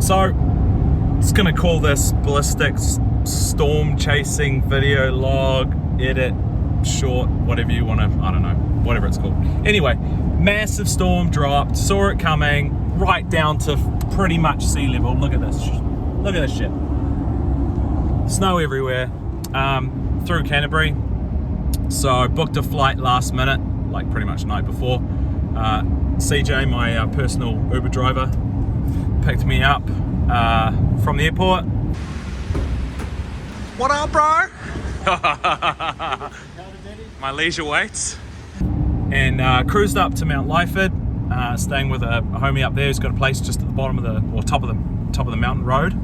So, it's gonna call this Ballistics Storm chasing video log, edit, short, whatever you wanna, I don't know, whatever it's called. Anyway, massive storm dropped, saw it coming, right down to pretty much sea level. Look at this shit. Snow everywhere, through Canterbury. So I booked a flight last minute, like pretty much the night before. CJ, my personal Uber driver, picked me up from the airport. What up, bro? My leisure weights. And cruised up to Mount Lyford, staying with a homie up there who's got a place just at the bottom of the, or top of the mountain road.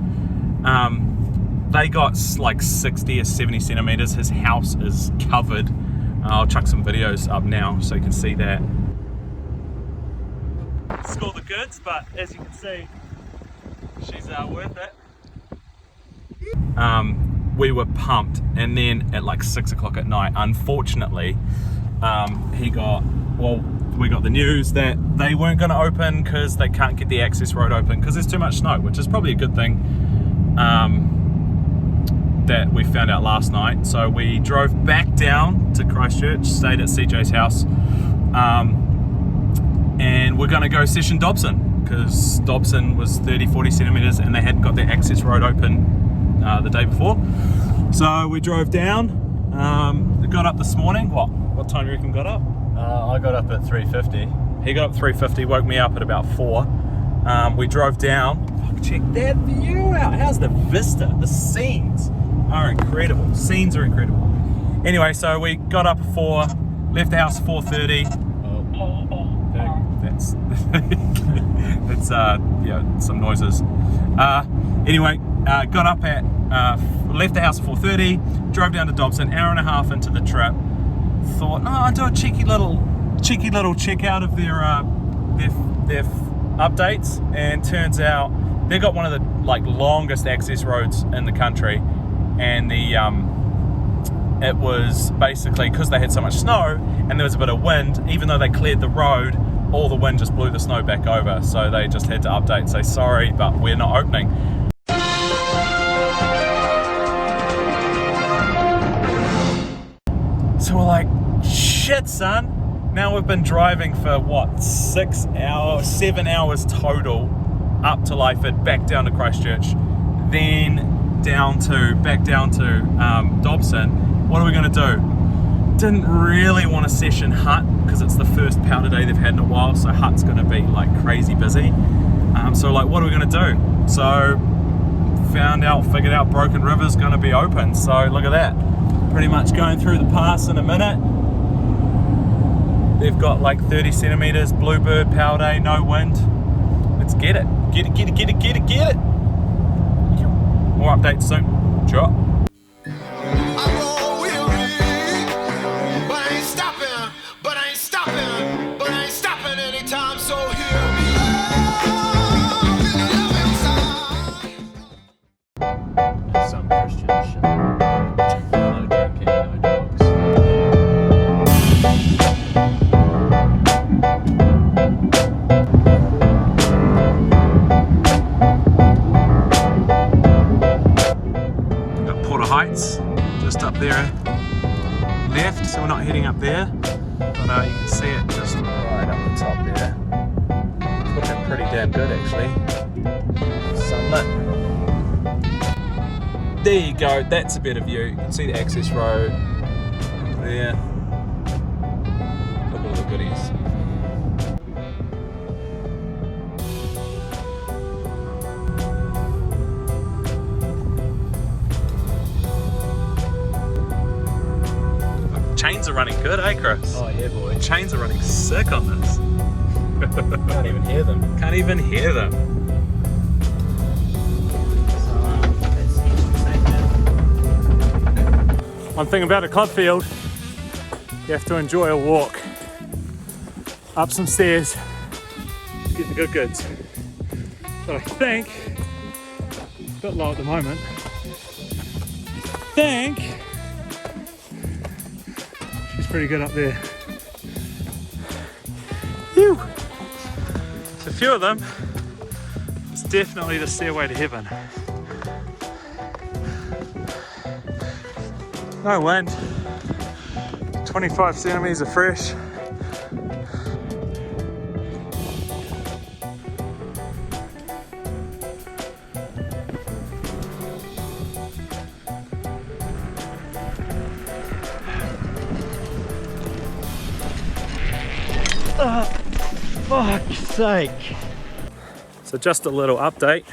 They got like 60 or 70 centimeters. His house is covered. I'll chuck some videos up now so you can see that. Score the goods, but as you can see, she's worth it. We were pumped, and then at like 6 o'clock at night, unfortunately, we got the news that they weren't going to open because they can't get the access road open because there's too much snow, which is probably a good thing. That we found out last night. So we drove back down to Christchurch, stayed at CJ's house, and we're going to go session Dobson because Dobson was 30-40 centimeters and they hadn't got their access road open the day before. So we drove down, got up this morning. What time do you reckon got up? I got up at 3:50. He got up at 3:50, woke me up at about 4. We drove down. Check that view out. How's the vista? The scenes are incredible. Scenes are incredible. Anyway, so we got up at 4, left the house at 4:30. That's it's yeah, some noises. Anyway, got up at left the house at 4:30, drove down to Dobson, hour and a half into the trip. Thought, I'll do a cheeky little check out of their updates, and turns out they got one of the like longest access roads in the country, and it was basically because they had so much snow and there was a bit of wind. Even though they cleared the road, all the wind just blew the snow back over, so they just had to update and say sorry, but we're not opening. So we're like, shit, son. Now we've been driving for what, 7 hours total up to Lyford, back down to Christchurch, then back down to Dobson. What are we going to do? Didn't really want to session Hut because it's the first powder day they've had in a while, so Hut's going to be like crazy busy. So like, what are we going to do? So figured out Broken River's going to be open. So look at that. Pretty much going through the pass in a minute. They've got like 30 centimeters, bluebird, power day, no wind. Let's get it. Get it. More updates soon. Sure. Some Christian shit. No drinking, no dogs. Heights, just up there left, so we're not heading up there, but you can see it just right up the top there. It's looking pretty damn good actually. Sunlit. There you go, that's a better view. You can see the access road there. Look at all the goodies. Chains are running good, eh, Chris? Oh yeah, boy. Chains are running sick on this. Can't even hear them. Can't even hear them. One thing about a club field, you have to enjoy a walk up some stairs to get the good goods. But I think, a bit low at the moment, she's pretty good up there. Phew. A few of them. It's definitely the stairway to heaven. No wind, 25 centimeters of fresh. Fuck's sake. So just a little update.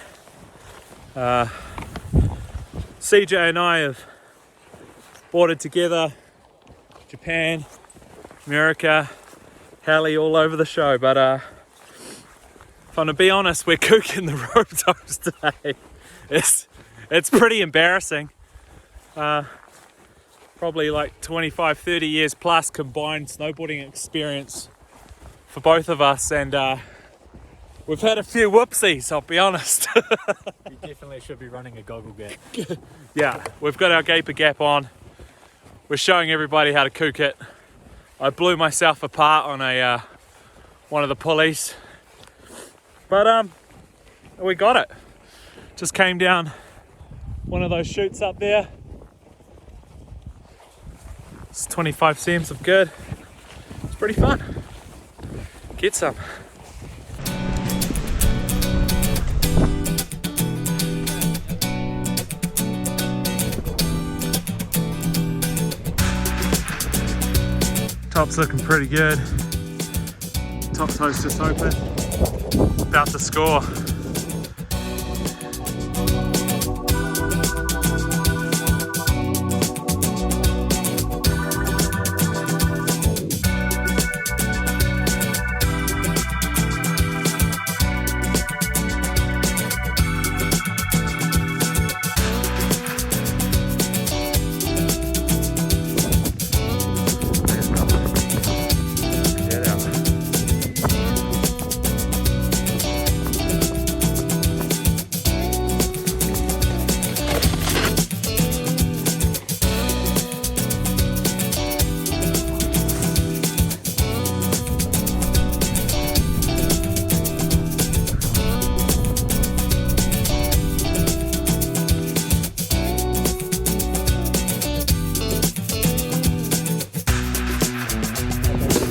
CJ and I have boarded together, Japan, America, Hallie all over the show, but if I'm to be honest, we're cooking the rope toes today. It's pretty embarrassing. Probably like 25, 30 years plus combined snowboarding experience for both of us, and we've had a few whoopsies, I'll be honest. You definitely should be running a goggle gap. Yeah, we've got our gaper gap on. We're showing everybody how to kook it. I blew myself apart on a one of the pulleys, but we got it. Just came down one of those chutes up there. It's 25 cms of good. It's pretty fun. Get some. Top's looking pretty good. Top toe's just open. About to score.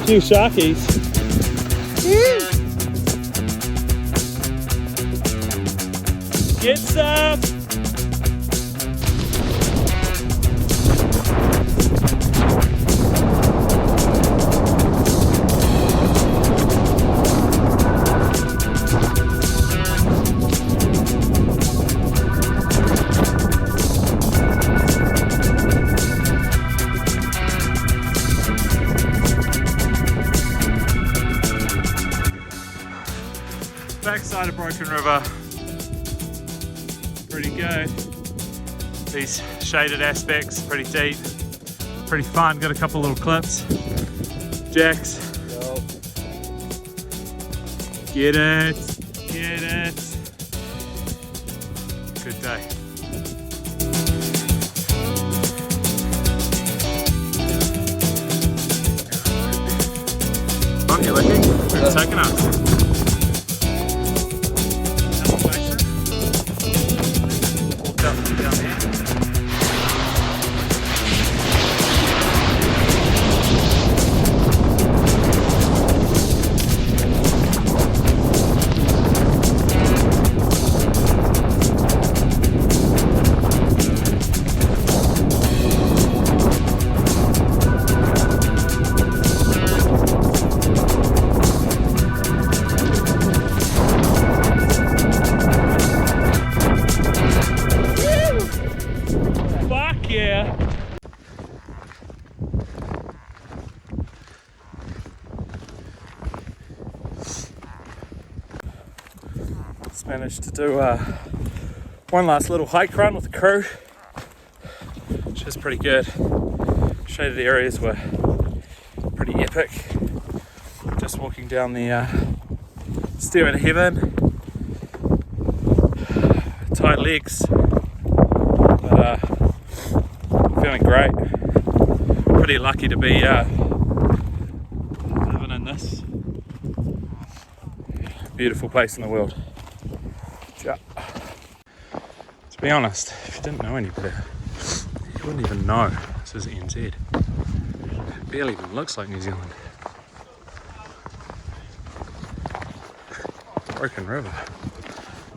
Few sharkies. Get some. Backside of Broken River, pretty good. These shaded aspects, pretty deep, pretty fun. Got a couple little clips. Jacks. Get it, get it. Good day. On you looking? It's taking us. Managed to do one last little hike run with the crew, which is pretty good. Shaded areas were pretty epic. Just walking down the stairway to heaven. Tight legs, but feeling great. Pretty lucky to be living in this beautiful place in the world. Yeah. To be honest, if you didn't know any better, you wouldn't even know this is NZ. It barely even looks like New Zealand. Broken River.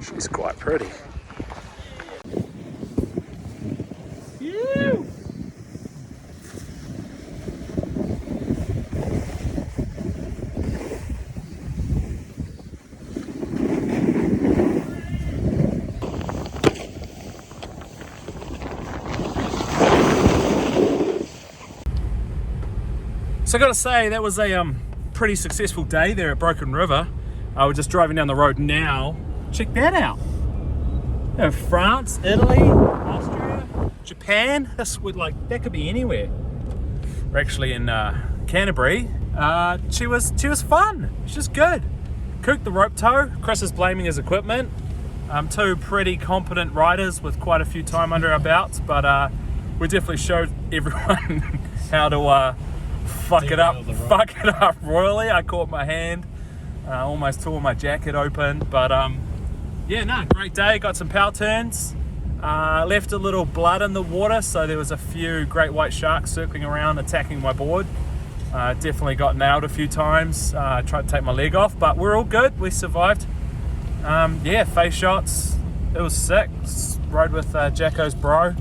She's quite pretty. Ew. So I gotta say, that was a pretty successful day there at Broken River. We're just driving down the road now. Check that out. You know, France, Italy, Austria, Japan. That's like, that could be anywhere. We're actually in Canterbury. She was fun. She's good. Cooked the rope tow. Chris is blaming his equipment. Two pretty competent riders with quite a few time under our belts, but we definitely showed everyone how to fuck it up royally. I caught my hand. Almost tore my jacket open, but yeah, no, great day. Got some power turns, left a little blood in the water, so there was a few great white sharks circling around attacking my board. Definitely got nailed a few times. Tried to take my leg off, but we're all good. We survived. Yeah, face shots, it was sick. Rode with Jacko's bro.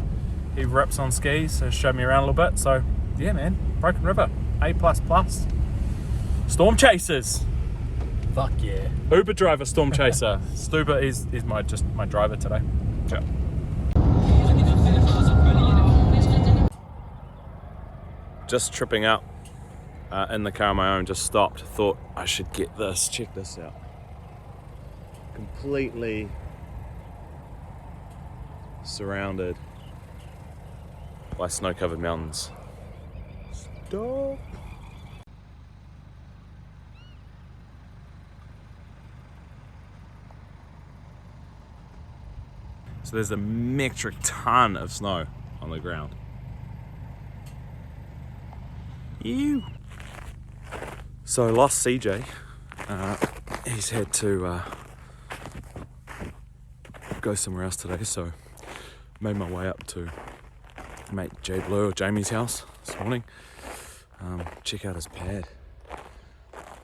He rips on skis, so showed me around a little bit. So yeah, man, Broken River, A++. Storm chasers. Fuck yeah. Uber driver, storm chaser. Stuber is my driver today. Ciao. Just tripping up in the car on my own, just stopped. Thought I should get this. Check this out. Completely surrounded by snow-covered mountains. Stop. So there's a metric ton of snow on the ground. Ew. So I lost CJ. He's had to go somewhere else today, so made my way up to mate Blue or Jamie's house this morning. Check out his pad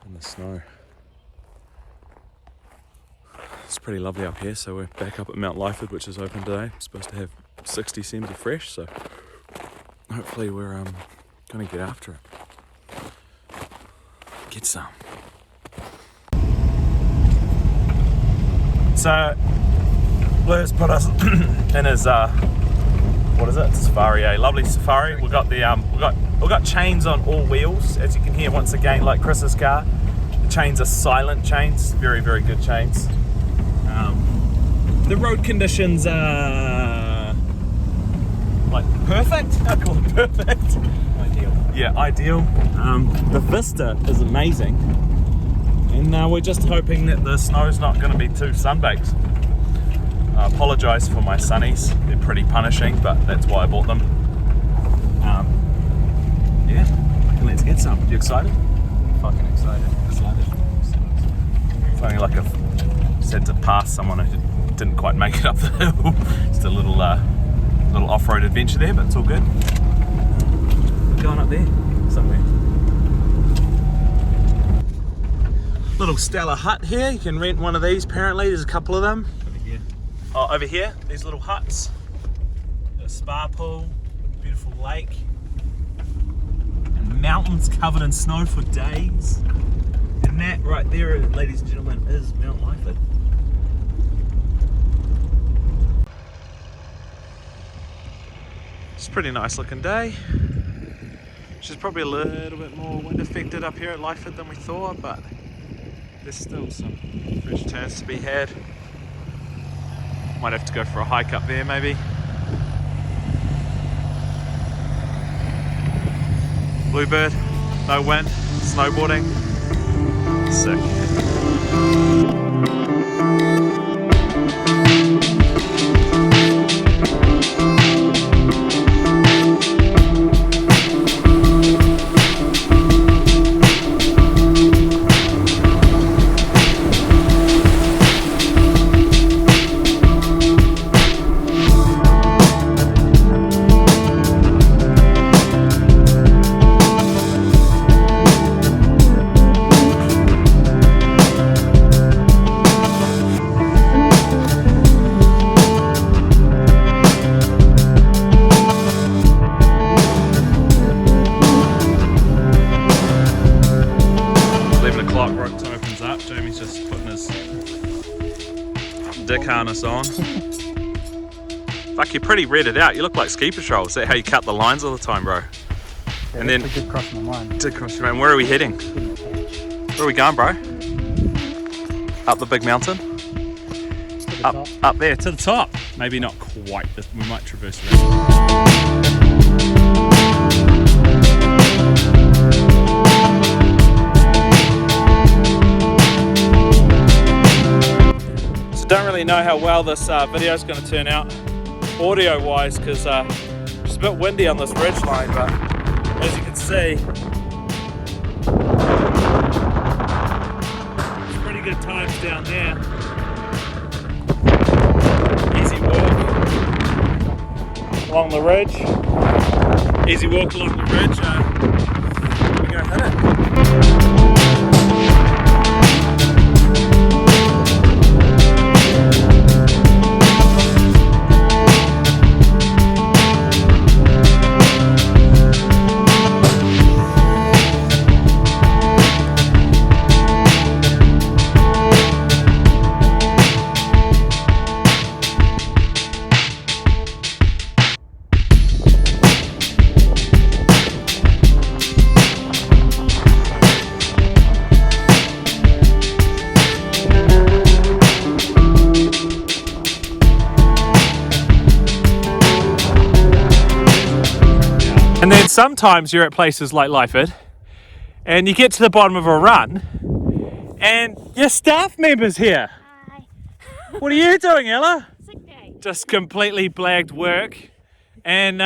in the snow. It's pretty lovely up here, so we're back up at Mount Lyford, which is open today. It's supposed to have 60 cms of fresh, so hopefully we're gonna get after it. Get some. So Blair's put us in his what is it? Safari, a lovely Safari. We got the we got chains on all wheels, as you can hear once again, like Chris's car. The chains are silent chains, very good chains. The road conditions are like perfect. I call it perfect. Ideal. Yeah, ideal. The vista is amazing, and we're just hoping that the snow's not going to be too sunbaked. I apologise for my sunnies. They're pretty punishing, but that's why I bought them. Yeah, let's get some. You excited? Fucking excited. Feeling like I've said to pass someone who didn't quite make it up the hill. Just a little off-road adventure there, but it's all good. We're going up there somewhere. Little Stella hut here. You can rent one of these. Apparently, there's a couple of them. Over here. Oh, over here, these little huts. A spa pool, beautiful lake, and mountains covered in snow for days. And that right there, ladies and gentlemen, is Mount Lyford. It's a pretty nice looking day. She's probably a little bit more wind affected up here at Lyford than we thought, but there's still some fresh turns to be had. Might have to go for a hike up there maybe. Bluebird, no wind, snowboarding. Sick. harness on. Fuck, you're pretty redded out. You look like ski patrol. Is that how you cut the lines all the time, bro? Yeah, And then did cross my mind. did cross your mind. Where are we heading? Where are we going, bro? Up the big mountain? Up there to the top. Maybe not quite. We might traverse around. So don't really know how well this video is going to turn out audio wise, because it's a bit windy on this ridge line, but as you can see, it's pretty good times down there. Easy walk along the ridge. Easy walk along the ridge. We're going to hit it. And then sometimes you're at places like Lyford and you get to the bottom of a run and your staff member's here. Hi. What are you doing, Ella? Sick day. Just completely blagged work and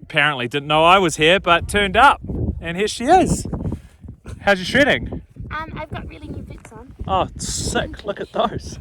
apparently didn't know I was here, but turned up and here she is. How's your shredding? I've got really new boots on. Oh, sick. Look at those.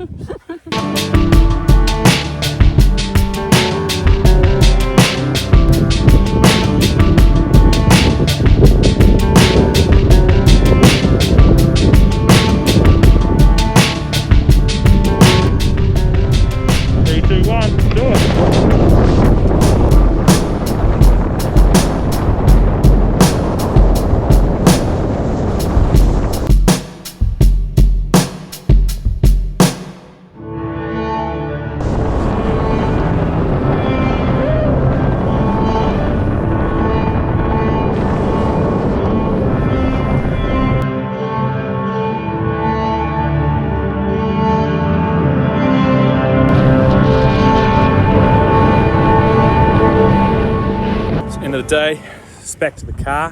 End of the day, it's back to the car,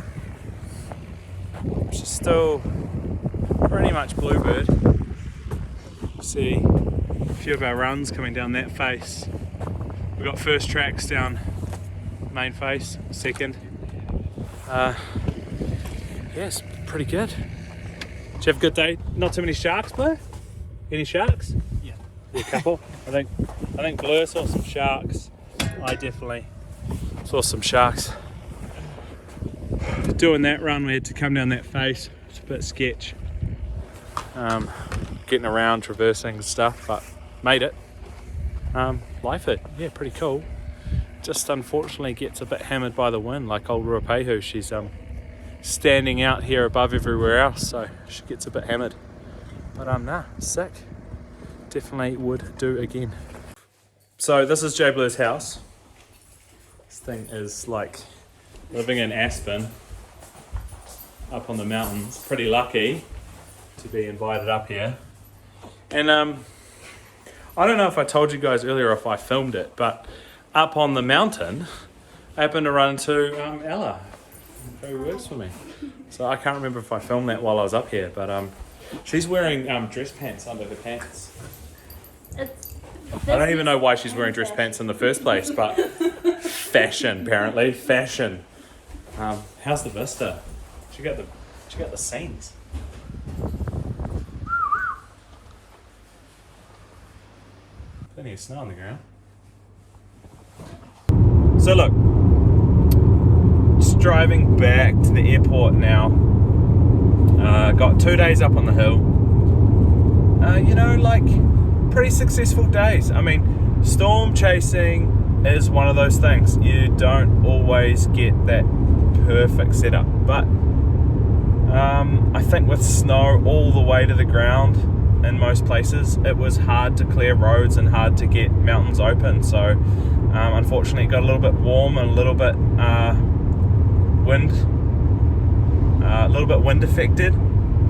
which is still pretty much bluebird. See a few of our runs coming down that face. We've got first tracks down main face, second. Yes, pretty good. Did you have a good day? Not too many sharks, Blair? Any sharks? Yeah. A couple. I think Blair saw some sharks. I definitely saw some sharks. Doing that run, we had to come down that face. It's a bit sketch. Getting around, traversing and stuff, but made it. Lyford, yeah, pretty cool. Just unfortunately gets a bit hammered by the wind, like old Ruapehu. She's standing out here above everywhere else, so she gets a bit hammered. But nah, sick. Definitely would do again. So this is Jobless House. This thing is like living in Aspen up on the mountains. Pretty lucky to be invited up here. And I don't know if I told you guys earlier or if I filmed it, but up on the mountain I happened to run into Ella, who works for me. So I can't remember if I filmed that while I was up here, but she's wearing dress pants under her pants. I don't even know why she's wearing dress pants in the first place, but fashion, apparently. Fashion. How's the vista? She got the scenes. Plenty of snow on the ground. So look, just driving back to the airport now. Got 2 days up on the hill. Pretty successful days. I mean, storm chasing is one of those things. You don't always get that perfect setup, but I think with snow all the way to the ground, in most places. It was hard to clear roads and hard to get mountains open, so unfortunately it got a little bit warm and a little bit wind affected,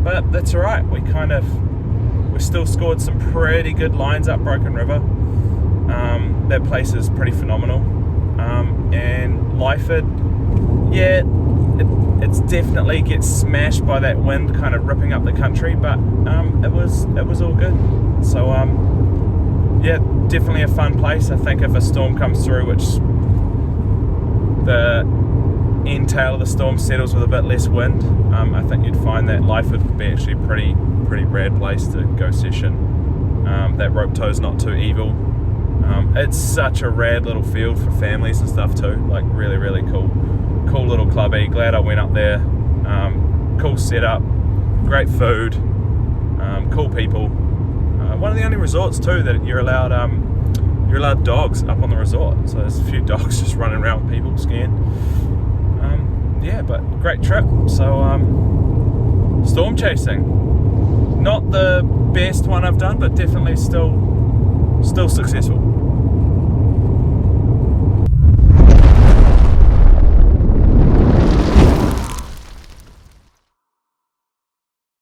but that's all right. We still scored some pretty good lines up Broken River. That place is pretty phenomenal. And Lyford, yeah, it's definitely gets smashed by that wind kind of ripping up the country, but it was all good. So yeah, definitely a fun place. I think if a storm comes through, which the end tail of the storm settles with a bit less wind, I think you'd find that Lyford would be actually a pretty rad place to go session. That rope tow's not too evil. It's such a rad little field for families and stuff too, like really cool little clubby. Glad I went up there. Cool setup, great food, cool people. One of the only resorts too that you're allowed dogs up on the resort, so there's a few dogs just running around with people skiing. Yeah, but great trip. So storm chasing, not the best one I've done, but definitely still successful.